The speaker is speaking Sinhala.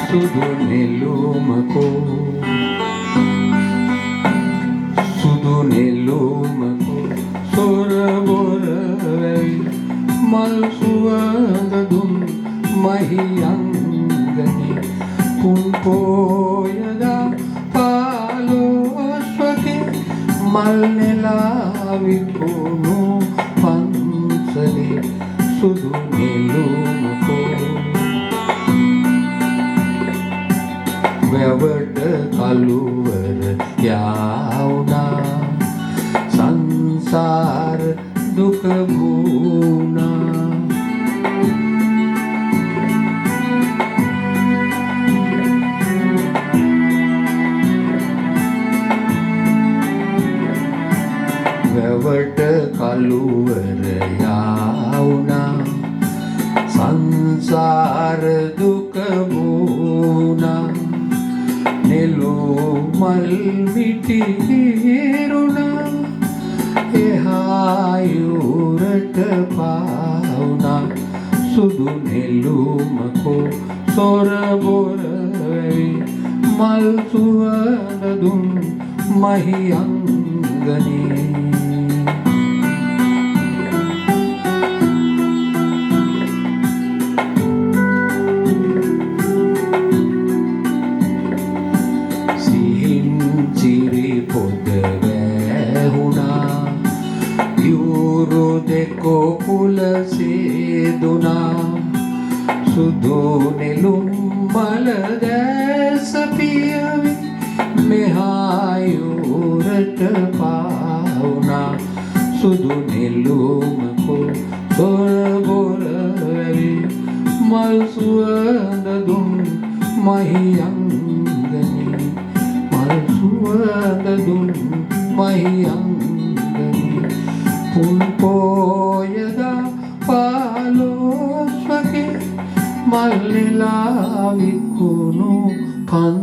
සුදු නෙළුමකෝ සුදු නෙළුමකෝ සොර බොර වැවි මල් සුවඳ දුන් මහියංගනි පුන් පෝයදා පාලොස්වක මල් නෙලා විකුණු පන්සලේ සුදු නෙළුමකෝ වැවට කළුවර යාවුනා සංසාර දුක වුණා වැවට කළුවර යාවුනා සංසාර දුක වුණා නෙළුමල් විටිරුණා එහායුරට පාවුණා සුදු නෙළුමකෝ සොර බොර වැවි මල් සුවඳ දුන් මහියංගනී දෙකෝ කුල සේදුනා සුදු නෙළුම් මල දැස පියවි මෙහායුරට පාවුණා සුදු නෙළුමකෝ සොර බොර වැවි මල් සුවඳ දුන් මහියංගනි මල් සුවඳ දුන් මහියංගනි පුන් පෝයදා පාලොස්වක මල් නෙලා විකුණු පන්